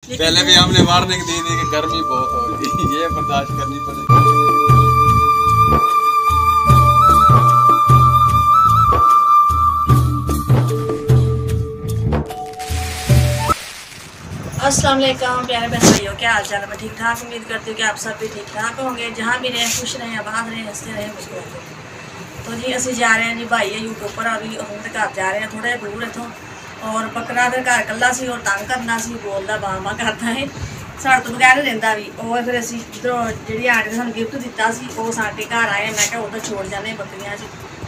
पहले भी हमने वार्निंग दी थी कि गर्मी बहुत होगी, ये बर्दाश्त करनी पड़ेगी। अस्सलाम वालेकुम प्यारे बहन भाइयों, क्या हाल चाल है? मैं ठीक ठाक उम्मीद करती हूँ कि आप सब भी ठीक ठाक होंगे। जहाँ भी रहें खुश रहें, आबाद रहें, हंसते रहें, मुस्कुराते रहें। तो जी असं जा रहे हैं जी भाई है यूट्यूब पर, अभी हम तो घर जा रहे हैं, थोड़ा दूर इतों। और पकड़ा फिर घर कला सी और तंग करना सी, बोलता बामा करता है, साढ़े तो बगैर नहीं रहिंदा भी। और फिर असी इधरों जी आंटी ने सानू गिफ्ट दिता सी, वो साडे घर आए। मैं क्या उधर छोड़ जाने बकरियां च,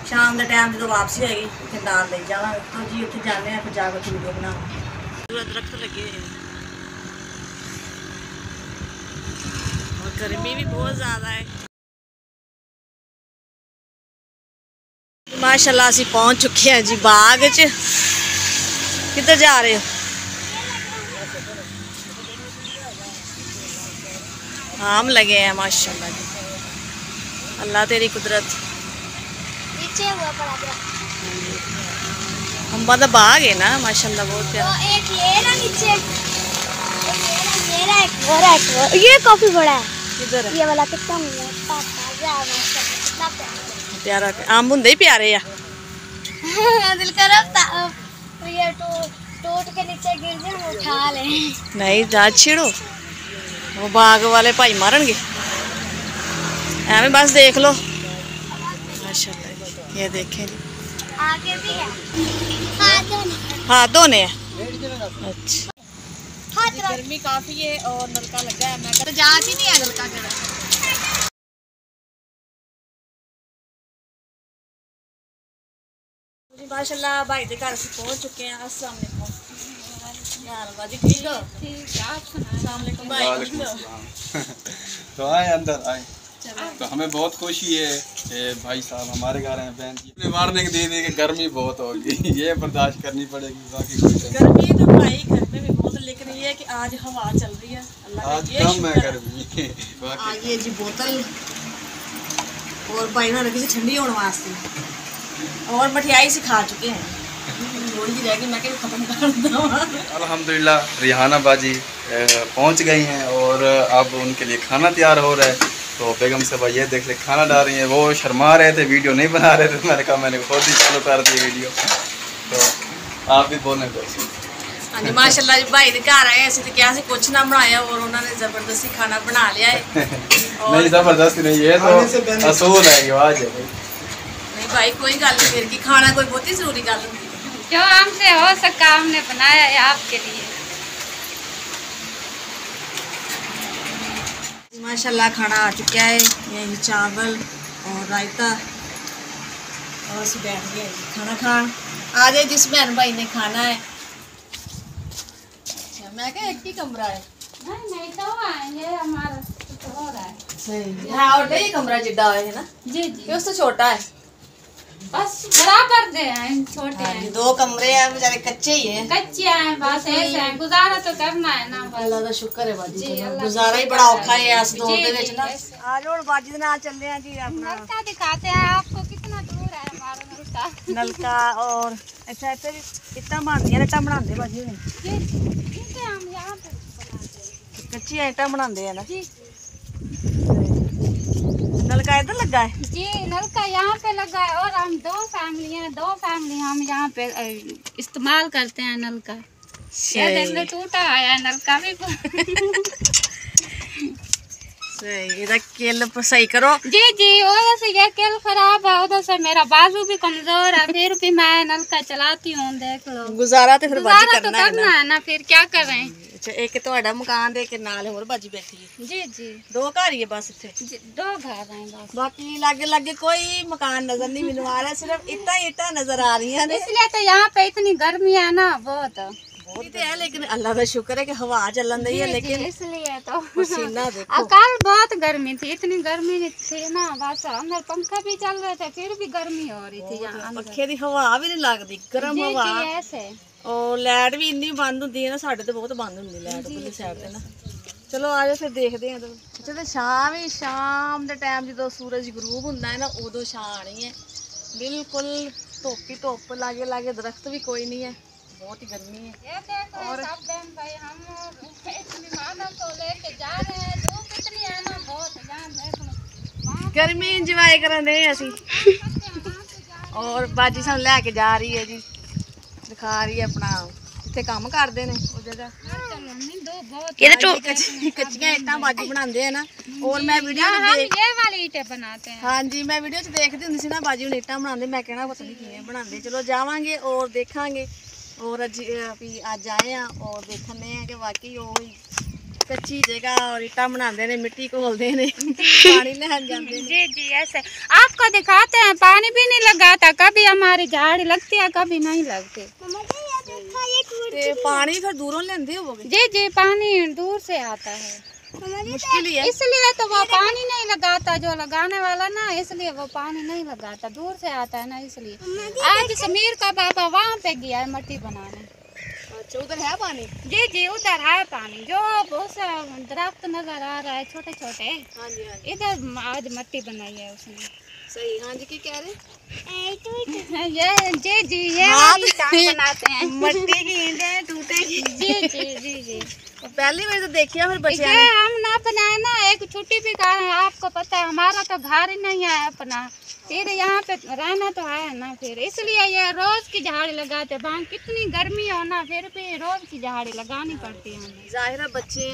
शाम के टाइम जो वापसी होएगी फिर नाल ले जावांगे। तो जी उत्थे जाने हैं, फिर जाकर वीडियो बनावांगे। दरख्त लगे हुए हैं और गर्मी भी बहुत ज़्यादा है। माशाल्लाह असी पहुंच चुके हैं जी बाग च। किधर जा रहे हो? आम लगे हैं माशाल्लाह जी, अल्लाह तेरी कुदरत। नीचे हुआ पड़ा अम्बा का बाग है ना माशाल्लाह, बहुत प्यारा। तो एक ये ना नीचे, ये काफी बड़ा है। किधर है? ये वाला कितना प्यारा आम होंगे ही प्यारे आ। दिल कर ये टूट के नीचे गिर जाए, उठा ले। नहीं जा छिड़ो, वो बाग वाले भाई मारनगे। एवं बस देख लो माशाल्लाह, ये देखें आगे भी है, हाथ धोने हैं। अच्छा गर्मी काफी है और नलका लगा है, मैं कहता जांच ही नहीं है नलका जरा। माशाल्लाह भाई के घर से पहुंच चुके हैं। अस्सलाम वालेकुम यार बाजी, ठीक हो? ठीक है, आप सुनाओ। अस्सलाम वालेकुम भाई। तो आए अंदर आए, तो हमें बहुत खुशी है कि भाई साहब हमारे घर हैं। बहन जी ने वार्निंग दी थी कि गर्मी बहुत होगी, ये बर्दाश्त करनी पड़ेगी। बाकी गर्मी तो भाई घर में भी बहुत, लेकिन ये है कि आज हवा चल रही है, अल्लाह आज का कम है गर्मी। आज ये जी बोतल और भाई ने रखी ठंडी होने वास्ते, और मठियाई से खा चुके हैं, थोड़ी सी रहेगी, मैं खत्म कर दूँ। अल्हम्दुलिल्लाह रिहाना बाजी पहुंच गई हैं और अब उनके लिए खाना तैयार हो रहा है। तो बेगम साहब ये देख ले खाना डाल रही हैं, वो शर्मा रहे थे, वीडियो नहीं बना रहे थे। मैंने कहा मैंने खुद ही चालू कर दी वीडियो। तो आप भी बोलें कुछ। हाँ जी माशाल्लाह जी भाई घर आए, असं तो क्या कुछ ना बनाया और उन्होंने जबरदस्ती खाना बना लिया है। नहीं जबरदस्ती नहीं, ये तो असूल है, ये आज है। नहीं भाई कोई गल नहीं, फिर की खाना कोई बहुत ही जरूरी गल होती है, जो हमसे हो सका हमने बनाया है आपके लिए। माशाल्लाह खाना आ चुका है, यही चावल और रायता, और ਅਸੀਂ बैठ गए खाना खान। आ जाए जिस बहन भाई ने खाना है। अच्छा मैं क्या एक ही कमरा है? नहीं तो आएंगे, हमारा तो हो रहा है। सही है, और ये कमरा जिड्डा है ना जी जी, कि उससे छोटा है? बस बराबर दे हैं, छोटे हैं। 2 कमरे हैं, बेचारे कच्चे ही हैं, कच्चे हैं, बस ऐसे हैं, गुजारा तो करना है ना। अल्लाह का शुक्र है बाजी, जी, चलो अल्लाह गुजारा ही बड़ा औखा है इस दौर जी, दे विच ना। जी, आज हुण बाजी दे नाल चले हैं जी अपना नलका दिखाते हैं आपको, कितना दूर है हमारा नलका। नलका। और अच्छा इत्थे भी इट्टां बनदियां, इट्टां बनांदे बाजी हुण, जी इसे हम यहाँ पे बनाते हैं। कच्चियां इट्टां बनांदे हैं ना जी नलका इधर लगा है जी, नलका यहाँ पे लगा है। और हम 2 फैमिली हम यहाँ पे इस्तेमाल करते हैं नलका। ये देख लो टूटा आया है नलका भी। सही, इधर केल सही करो। जी जी, उधर से ये केल खराब है, उधर से मेरा बाजू भी कमजोर है, फिर भी मैं नलका चलाती हूँ। देख लो गुजारा तो फिर बाजी गुजारा तो करना करना है ना, फिर क्या करें। अच्छा एक ਤੁਹਾਡਾ मकान दे के नाल होर बाजी बैठी है? जी जी, 2 घर ही है बस इत्थे? जी 2 घर हैं बस, बाकी लागे लागे कोई मकान नजर नहीं मिलने आ रहा, सिर्फ इट्टा नजर आ रही है। इसलिए तो यहाँ पे इतनी गर्मी है ना, बहुत है, लेकिन अल्लाह का शुक्र है कि हवा चलन रही है। लेकिन इसलिए तो पसीना देखो, कल बहुत गर्मी थी, इतनी गर्मी थी ना, बस अंदर पंखा भी चल रहे थे, फिर भी गर्मी हो रही थी यहाँ। पखे की हवा भी नहीं लगती, गर्म हवा। ऐसे और लाइट भी इन्नी बंद होंगी है ना, साढ़े तो बहुत बंद होंगी लाइट उधरली साइड ते ना। चलो आ जाओ फिर देखते हैं। अच्छा तो शाम के टाइम जो सूरज गरूब होंदा है ना, उदों छां आनी है। बिल्कुल धुप ही धुप, लागे लागे दरख्त भी कोई नहीं है, बहुत ही गर्मी है। ये देखो और सब भाई हम गर्मी इंजॉय करन दे असी और बाजी सानू लैके जा रही है जी, दिखा रही है अपना जिथे काम करते ने उस जगह कच्चियां ईटां बाजी बनाते हैं ना। और मैं वीडियो ये वाली ईंटें बनाते हैं। हाँ जी, मैं वीडियो देखती हुंदी सी ना बाजी हुण ईटां बनाते, मैं कहना पता नहीं किवें बनाते। चलो जावांगे और देखांगे। और अज आए हैं और देखने हैं कि वाकई वही कच्ची जगह और ईटा बनाते हैं, मिट्टी घोलते हैं, पानी लहन जाते हैं। जी जी ऐसे आपको दिखाते हैं। पानी भी नहीं लगाता, कभी हमारी झाड़ी लगती है कभी नहीं लगती। पानी फिर दूरों लेंदे होगे? जी जी पानी दूर से आता है, मुश्किल ही है। इसलिए तो वो पानी नहीं लगाता जो लगाने वाला ना, इसलिए वो पानी नहीं लगाता, दूर से आता है ना इसलिए। आज समीर का पापा वहाँ पे गया है मट्टी बनाने। अच्छा, उधर है पानी? जी जी उधर है पानी, जो बहुत सा दरख्त नजर आ रहा है छोटे छोटे। हाँ जी, हाँ जी। इधर आज मट्टी बनाई है उसने। सही। हाँ जी, क्या कह रहे? ये जी जी ये बनाते हैं मट्टी की ईंटें टूटेगी। जी जी जी जी पहली बार तो देखिए फिर बच्चे ये हम ना बनाए ना, एक छुट्टी भी कहा है, आपको पता है हमारा तो घर ही नहीं है अपना, फिर यहाँ पे रहना तो है ना, फिर इसलिए ये रोज की झाड़ी लगाते हैं। कितनी गर्मी हो ना, फिर भी रोज की झाड़ी लगानी पड़ती है हमें। जाहिर है बच्चे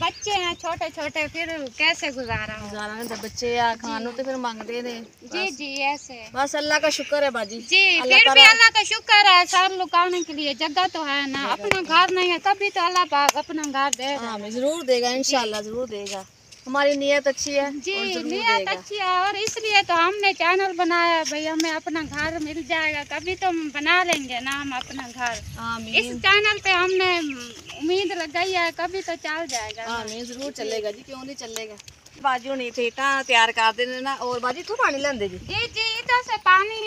बच्चे हैं छोटे छोटे, फिर कैसे गुजारा नहीं तो बच्चे या खानों तो फिर मांगते ने। जी जी ऐसे बस अल्लाह का शुक्र है बाजी जी, फिर भी अल्लाह का शुक्र है, सब लुकाने के लिए जगह तो है ना, अपना घर नहीं है तभी तो अल्लाह पाक अपना घर देगा। हाँ जरूर देगा, इंशाल्लाह जरूर देगा। हमारी नीयत अच्छी है जी, नीयत अच्छी है और इसलिए तो हमने चैनल बनाया भाई, हमें अपना घर मिल जाएगा, कभी तो हम बना लेंगे ना हम अपना घर। इस चैनल पे हमने उम्मीद लगाई है, कभी तो चल जाएगा। आमीन, जरूर चलेगा जी, क्यों नहीं चलेगा। बाजी हुणी थे ईटा तैयार कर देने ना। और बाजी तू पानी लेंदे जी? जी जी इधर से पानी,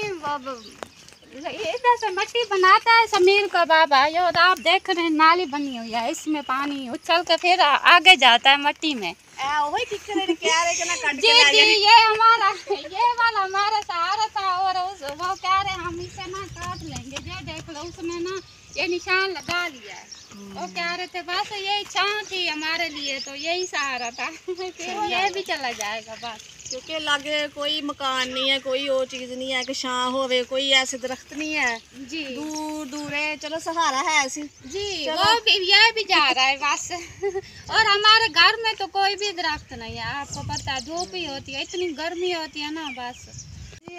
इधर से मिट्टी बनाता है समीर का बाबा। ये आप देख रहे हैं नाली बनी हुई है, इसमें पानी उछल के फिर आगे जाता है मिट्टी में। जी जी ये हमारा ये वाला हमारा सहारा था और वो कह रहे हम इसे ना काट लेंगे। ये देख लो उसने ना ये निशान लगा लिया है, वो कह रहे थे बस यही छांव थी हमारे लिए, तो यही सहारा था। फिर ये भी चला जाएगा बस, क्योंकि लागे कोई मकान नहीं है, कोई और चीज नहीं है कि छां होवे, कोई ऐसे दरख्त नहीं है जी, दूर दूर है। चलो सहारा है ऐसी जी, वो भी ये भी जा रहा है बस। और हमारे घर में तो कोई भी दरख्त नहीं है, आपको पता है धूप ही होती है, इतनी गर्मी होती है ना बस।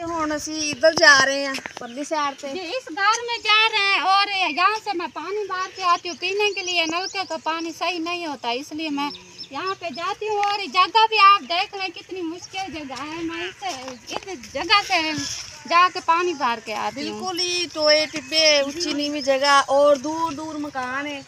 हुण असी इधर जा रहे हैं परली साइड पे, इस घर में जा रहे हैं और यहाँ से मैं पानी भर के आती हूँ पीने के लिए। नलके का पानी सही नहीं होता, इसलिए मैं यहाँ पे जाती हूँ। और जगह भी आप देख रहे हैं कितनी मुश्किल जगह है, मैं इस जगह से जाके पानी भर के आती हूँ। बिल्कुल ही टोए टिब्बे उच्ची नीवी जगह और दूर दूर मकान है,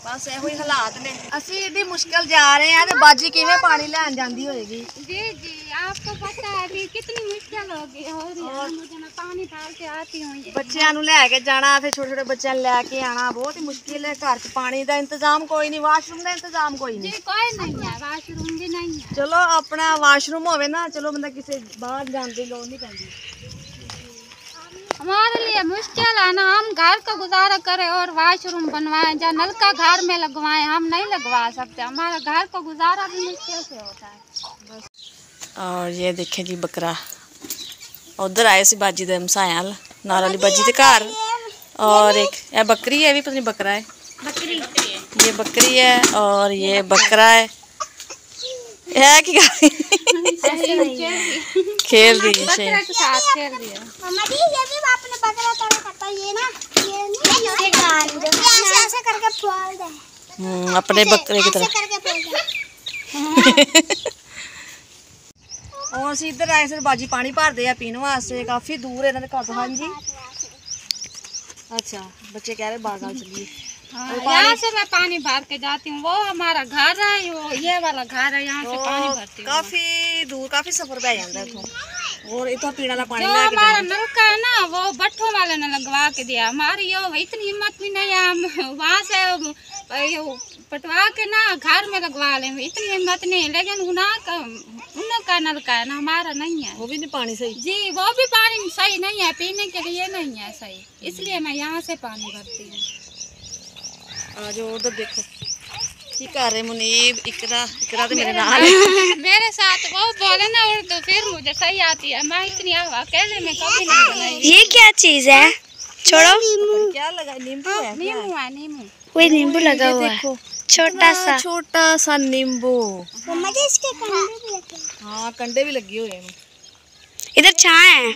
बस ਇਹੋ ਹੀ ਹਾਲਾਤ ਨੇ। ਅਸੀਂ ਏਡੀ मुश्किल जा रहे हैं तो बाजी किवें पानी लैन जांदी होएगी। जी जी आपको पता है अभी कितनी मुश्किल होगी और मुझे मैं पानी भर के आती हूँ। बच्चों नूं लैके जाना, फिर छोटे छोटे बच्चों लैके आना बहुत ही मुश्किल है। घर च पानी का इंतजाम कोई नहीं, वाशरूम का इंतजाम कोई नहीं। जी कोई नहीं है, वाशरूम भी नहीं है। चलो अपना वाशरूम होवे ना, चलो बंदा किसी बाहर जाने की लोड़ नहीं पैंदी। हमारे लिए मुश्किल है ना, हम घर का गुजारा करें और वाशरूम बनवाएं, या नलका घर में लगवाएं, हम नहीं लगवा सकते, हमारा घर का गुजारा भी मुश्किल से होता है बस। और ये देखे जी बकरा, उधर आए सी बाजी दे हमसाया नाल वाली बाजी दे घर। और एक ये बकरी है, भी पता नहीं बकरा है, बकरी ये बकरी है और ये बकरा है कि खेल रही है बकरा के साथ खेल रही है। मम्मा जी ये भी आपने बकरा तरह करता, ये ना ये कान जो ऐसे करके फोड़ दे। अपने बकरे की तरह करके फोड़ दे। और ਅਸੀਂ इधर आए सर बाजी पानी भरते हैं पीने वास्ते, काफी दूर है इन्होंने घर। हाँ जी अच्छा, बच्चे कह रहे बागाल चलिए। यहाँ से मैं पानी भर के जाती हूँ, वो हमारा घर है, ये वाला घर है, यहाँ से पानी भरती हूँ। काफी दूर, काफी सफर पै जाता है इथों। और इथों पीने वाला पानी जो लेके हमारा नलका है ना, वो भट्ठों वाले ने लगवा के दिया। हमारी इतनी हिम्मत भी नहीं है हम वहाँ से पटवा के ना घर में लगवा लें, इतनी हिम्मत नहीं है। लेकिन उनका नलका है ना, हमारा नहीं है, वो भी नहीं पानी सही। जी वो भी पानी सही नहीं है, पीने के लिए नहीं है सही, इसलिए मैं यहाँ से पानी भरती हूँ। जो उधर देखो की कर रहे मुनीब, इकरा तो मेरे नाल मेरे साथ वो बोले ना उर्दू फिर मुझे सही आती है। मैं इतनी अकेले में कभी नहीं बनाई। ये क्या चीज है? छोड़ो। क्या लगा? नींबू है। नींबू है, नींबू। वही नींबू लगा हुआ है, छोटा सा नींबू। इसके कंडे भी लगे। हाँ कंडे भी लगे हुए हैं। इधर छाए है।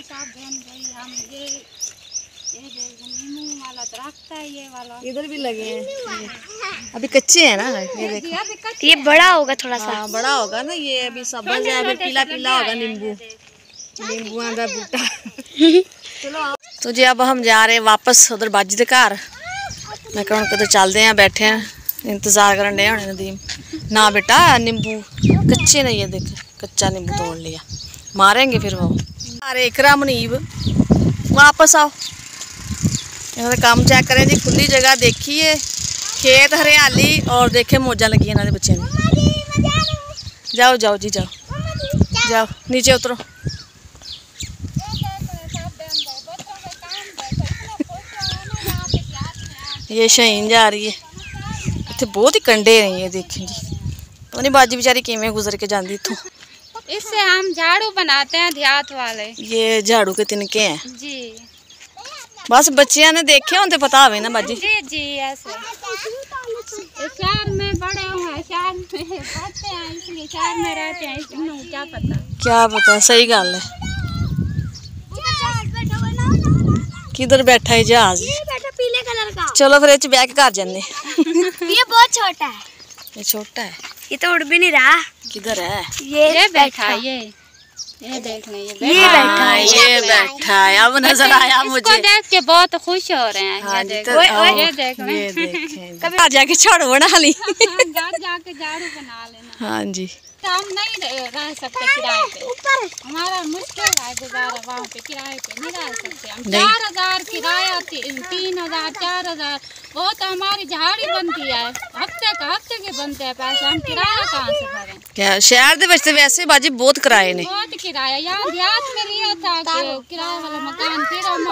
नींबू वाला दरख्त है ये वाला। इधर भी लगे हैं, अभी कच्चे हैं ना। ये देखो ये बड़ा होगा थोड़ा सा। हाँ बड़ा होगा ना, ये अभी सब्ज है, अभी पीला पीला होगा नींबू। नींबू का बूटा। चलो तो जी अब हम जा रहे हैं वापस उधर बाजी के घर। मैं कहूँ कदर चलते हैं, बैठे हैं इंतजार करन डे होने नदीम। ना बेटा नींबू कच्चे नहीं है, देख कच्चा नींबू तोड़ लिया, मारेंगे फिर वो। अरे इकरा मुनीब वापस आओ, यहाँ काम चेक करें जी। खुली जगह देखिए, खेत हरियाली और देखे मौजा लगी इन्होंने बच्चे ने। जाओ जाओ जी जाओ, जाओ नीचे उतरो। ये शहीन जा रही है, इतने बहुत ही कंडे नहीं है देखें जी। तो नहीं बाजी बेचारी किमें गुजर के जाती इतों। इससे हम झाड़ू बनाते हैं देहात वाले। ये झाड़ू के तिनके हैं जी। बस बच्चियां ने देखे हों तो पता हवे ना बाजी। जी जी ऐसे शहर में बड़े हुए, शहर में पढ़ते हैं इसलिए शहर में रहते हैं, इसलिए क्या पता। सही गल है। किधर बैठा है जहाज? पीले कलर का। चलो फिर बह के घर जाने। ये बहुत छोटा है। ये छोटा है, ये तो उड़ भी नहीं रहा। किधर है? ये बैठा है। ये देख लें, ये बैठा है। अब नजर आया मुझे। इसको देख के बहुत खुश हो रहे हैं। हाँ, ये देख कभी आ जाके झाड़ू बना ली। घर जाके झाड़ू बना लेना। हाँ जी। तो हम नहीं रह सकते किराए पे, हमारा मुश्किल है गुजारा। वहाँ पे किराए पे नहीं रह सकते हम। 4000 किराया, 3000 4000 वो तो हमारी झाड़ी बनती है। हफ्ते के बनते हैं पैसे, हम किराया कहाँ से भरें? क्या शहर दे विच वैसे बाजी बहुत किराए ने। बहुत किराया। यहाँ देहात में लिया था किराए वाला मकान, फिर हम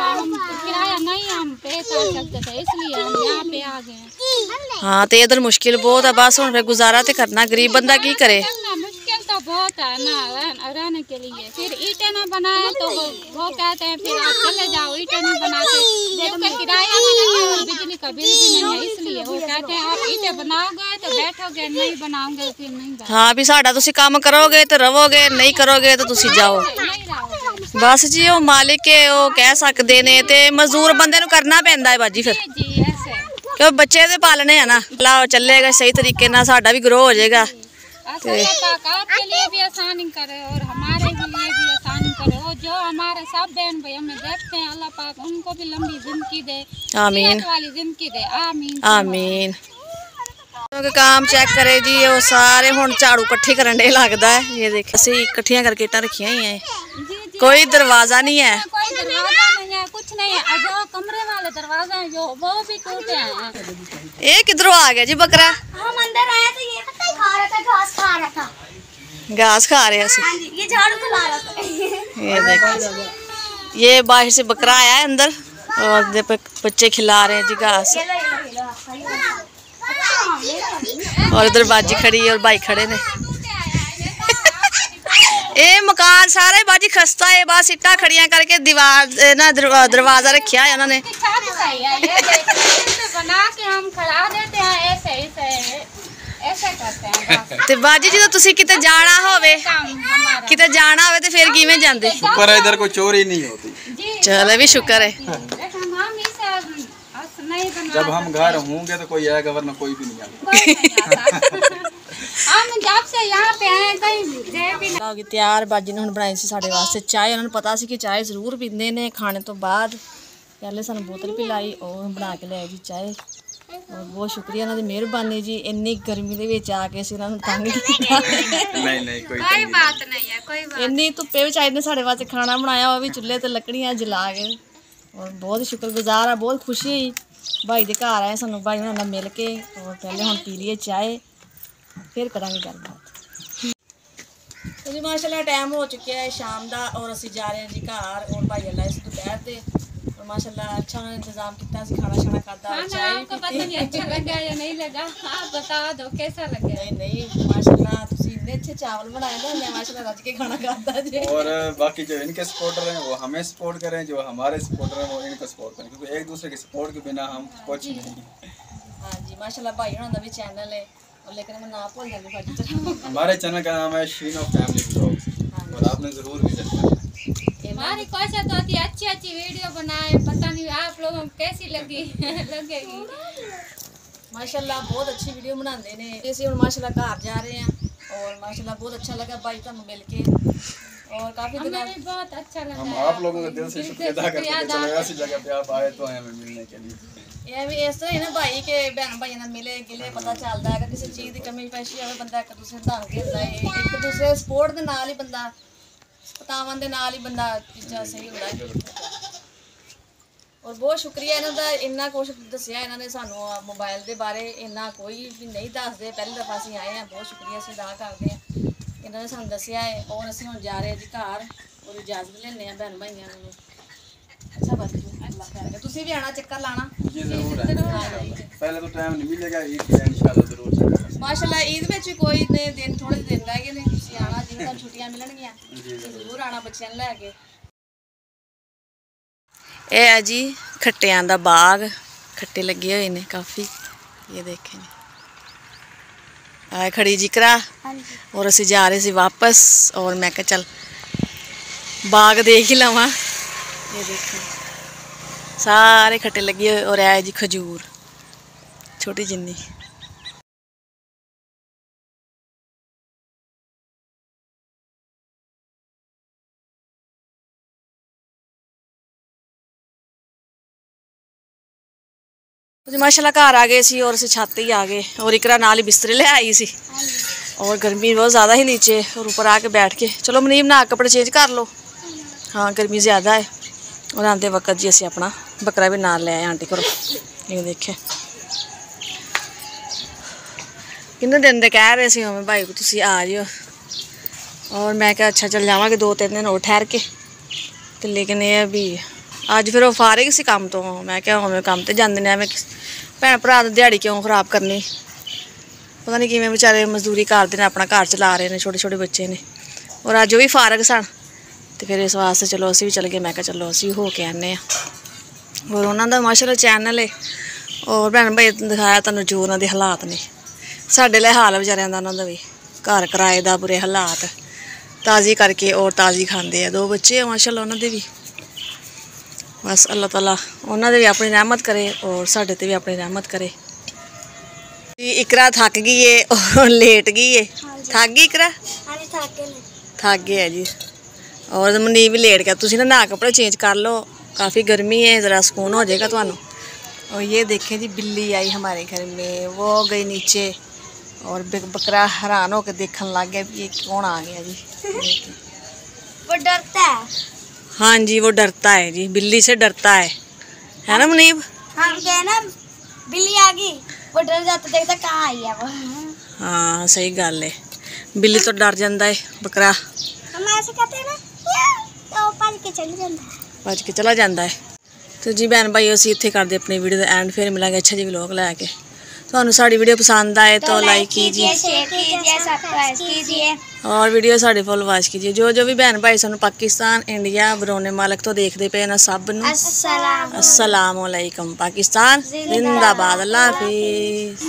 किराया नहीं हम पे कर सकते थे, इसलिए हम यहाँ पे आ गए। हाँ तो इधर मुश्किल बहुत है, बस हुण गुजारा तो करना, गरीब बंदा की करे। मुश्किल तो बहुत है ना रहने के लिए। फिर ईंटें ना बनाए तो वो कहते हैं फिर आप चले जाओ, ईंटें नहीं बनाते, देखकर किराया भी नहीं है और बिजली का बिल भी नहीं है, इसलिए वो कहते हैं आप ईंटें बनाओगे तो बैठोगे, नहीं बनाओगे फिर नहीं। हाँ भी साडा तुसी काम करोगे तो रहोगे, नहीं करोगे तो तुसी जाओ। बस जी वो मालिक के वो कह सकते ने, ते मजदूर बंदे नूं करना पैंदा है बाजी फिर, क्यों बच्चे तो पालने है ना। चलेगा सही तरीके ना, साडा भी ग्रो हो जाएगा। आपके लिए भी आसानी करे और हमारे लिए भी आसानी करे, और जो हमारे सब बहन भाई हमें देखते हैं, अल्लाह पाक उनको भी लंबी जिंदगी दे, आमीन वाली जिंदगी दे, आमीन आमीन। काम चेक करे जी, वो सारे हुण झाड़ू इकट्ठी करन डे लगदा है। ये देख असीं इकट्ठियां करके इट्टां रखियां ही हैं, कोई दरवाजा नहीं है, कोई दरवाजा नहीं है, कुछ नहीं है। जो कमरे वाले दरवाजे हैं जो वो भी टूटे हैं। ये किधरों आ गया जी बकरा? हम अंदर आए तो ये पता ही खा रहा था, घास खा रहा था। घास खा रहे हैं। हाँ जी, ये झाड़ू खिला रहा था। ये देखो ये बाहर से बकरा आया है अंदर और बच्चे खिला रहे हैं जी घास। और इधर बाजी खड़ी है और भाई खड़े ने। ये मकान सारे बाजी खस्ता है, बस इट्टा खड़ियां करके दीवार ना दरवाजा रखा है उन्होंने। बना के हम खड़ा देते हैं, ऐसे करते हैं। ते बाजी जी तो तुसी किते जाना होवे, किते जाना होवे ते फिर किवें जांदे? शुक्र है इधर कोई चोरी नहीं होती। चलो भी शुक्र है। जब हम घर होंगे तो कोई आएगा, वरना कोई भी नहीं आएगा। हम जब से यहाँ पे आए कहीं तैयार बाजी ने हुण बनाई सी साडे वास्ते चाय। उन्होंने पता सी कि चाय जरूर पींदे ने खाने तो बाद। पहले सानू बोतल पिलाई और बना के ले जी चाय। और बहुत शुक्रिया उन्होंने मेहरबानी जी, इन्नी गर्मी दे विच आके असीं उन्हां नूं तंग कीता। नहीं कोई बात नहीं है, कोई बात। इन्नी धुप्पे विच आए ने साडे वास्ते खाना बनाया, वो भी चुल्हे ते लकड़ियां जला के। और बहुत शुक्रगुजार है, बहुत खुशी हुई भाई दे घर आए सानू भाई उन्होंने मिल के। और पहले हुण पी लीए चाय, फिर करांगे गलबात। तो जी माशाल्लाह टाइम हो चुका है शाम का और असीं जा रहे हैं जी घर। और भाई अल्लाह इस दोपहर से और माशाल्लाह अच्छा इंतजाम कितना सी खाना शाना खाता है। खाना आपको पता नहीं अच्छा लगा या नहीं लगा, आप बता दो कैसा लगा। नहीं माशाल्लाह तुसी इतने अच्छे चावल बनाए ना, मैं माशाल्लाह रज के खाना खाता जी। और बाकी जो इनके सपोर्टर हैं वो हमें सपोर्ट करें, जो हमारे सपोर्टर हैं वो इनको सपोर्ट करें, क्योंकि एक दूसरे के सपोर्ट के बिना हम कुछ नहीं। हाँ जी माशाल्लाह भाई होना दा भी चैनल है, और लेकिन मैं ना भूल जाऊंगी फट तरह। हमारे चैनल का नाम है शीनो फैमिली ब्लॉग्स, और आपने ज़रूर विजिट करना। हमारी कोशिश तो होती है अच्छी अच्छी वीडियो बनाए, पता नहीं आप लोगों को कैसी लगी लगेगी। माशाल्लाह बहुत अच्छी वीडियो बनाते ने। जैसे हम माशाल्लाह घर जा रहे हैं और माशाल्लाह बहुत अच्छा लगा भाई तुम मिल के, और काफी दिन हमें भी बहुत अच्छा लगा। हम आप लोगों का दिल से शुक्रिया अदा करते हैं, चलो ऐसी जगह पे आप आए तो हैं हमें मिलने के लिए। ये भी इस तरह ही ना भाई के बहन भाई ना मिले गिले पता चलता है, अगर किसी चीज़ की कमी पेशी आवे बंदा एक दूसरे दा घेरदा है, एक दूसरे सपोर्ट दे नाल ही बंदा पतावन दे नाल ही बंदा चीज़ां सही होंदा है। और बहुत शुक्रिया इन्हां दा, इन्ना कुछ दस्सिया इन्हां ने सानू मोबाइल दे बारे, इन्ना कोई भी नहीं दसदे, पहली दफा असीं आए हैं, बहुत शुक्रिया असीं अदा करते हैं। इन्हां ने सानू दस्सिया है, और असीं हुण जा रहे हैं जी घर, और इजाजत लेने हैं बहन भाइयों को। अच्छा बात अल्लाह खैर करे, तुसीं भी आना चक्कर लाना। जी ज़रूर है, पहले तो टाइम नहीं मिलेगा, ईद पे इंशाल्लाह ज़रूर चलेगा। माशाल्लाह ईद में भी कोई दिन थोड़े दिन रह गए ने, तुसीं आना जिवें तुहानूं छुट्टियां मिलणगियां जरूर आना बच्चों नूं लैके। ਇਹ ਹੈ ਜੀ ਖੱਟਿਆਂ ਦਾ ਬਾਗ, ਖੱਟੇ ਲੱਗੇ ਹੋਏ ਨੇ ਕਾਫੀ, ਇਹ ਦੇਖੇ ਨੇ ਆ ਖੜੀ ਜਿਕਰਾ। और ਅਸੀਂ ਜਾ ਰਹੇ ਸੀ ਵਾਪਸ, और मैं कहा चल बाग देख ही लवां। ये देखो सारे खट्टे लगे हुए, और है जी खजूर छोटी जिन्नी। माशाल्लाह घर आ गए सी, और असीं छत ही आ गए, और इकरा नाल ही बिस्तरे ले आई सी, और गर्मी बहुत ज़्यादा ही नीचे, और ऊपर आके बैठ के चलो मनीब ना कपड़े चेंज कर लो, हाँ गर्मी ज़्यादा है। और आते वक्त जी असीं अपना बकरा भी नाल ले आए आंटी घरों। ये देखे किन्ने दिन दे कह रहे सी हमें भाई को तुसीं आ जिओ, और मैं क्या अच्छा चल जावांगे 2-3 दिन और ठहर के, तो लेकिन ये भी अज फिर वो फारिग सी काम तो, मैं क्या हमें काम तो जाते ने, एवं भैन भरा दिहाड़ी क्यों खराब करनी, पता नहीं किवें बेचारे मजदूरी करते हैं, अपना घर चला रहे हैं, छोटे छोटे बच्चे ने, और अज वो भी फारग सन, तो फिर इस वास्ते चलो असीं भी चल गए। मैं क्या चलो असीं हो के आने, और उन्हों का माशाल्लाह चैनल है, और भैन भाई दिखाया तुहानूं जो उन्हों के हालात ने, साडे लिए हाल बेचारियां दा उन्हों दा भी घर किराए दा बुरे हालात, ताज़ी करके और ताज़ी खांदे आ, 2 बच्चे माशाल्लाह उन्हों दे भी। बस अल्लाह ताला उन्होंने भी अपनी रहमत करे, और साढ़े ते भी अपनी रहमत करे। इकरा थक गई है और लेट गई है, थक गई इकरा, थक गए है जी, और मनीब भी लेट गया। तुसीं ना नहा कपड़े चेंज कर लो, काफ़ी गर्मी है, ज़रा सुकून हो जाएगा तुहानूं। और ये देखें जी बिल्ली आई हमारे घर में, वो गई नीचे, और बकरा हैरान होकर देखने लग गया ये कौन आ गया जी। वो डरता है। हाँ जी वो डरता है जी, बिल्ली से डरता है ना मुनीब? हम कहे ना बिल्ली आ गई, वो डर जाता, देखता कहाँ आई है वो। हाँ सही गल है, बिल्ली तो डर जाता है, बकरा हम ऐसे कहते हैं ना तो भज के चल जाता है, भज के चला जाता है। तो जी भैन भाई असीं इत्थे करते अपनी वीडियो का एंड, फिर मिलांगे अच्छा जी व्लॉग लैके। तुहानूं साडी वीडियो पसंद आए तो लाइक कीजिए, शेयर कीजिए, सब्सक्राइब कीजिए, और वीडियो साढ़े फुल वॉच कीजिए। जो जो भी भैन भाई सानूं पाकिस्तान इंडिया बरौने मालक तो देखते पे ना, सब नूं अस्सलाम वालेकुम। पाकिस्तान जिंदाबाद, अल्लाह हाफिज़।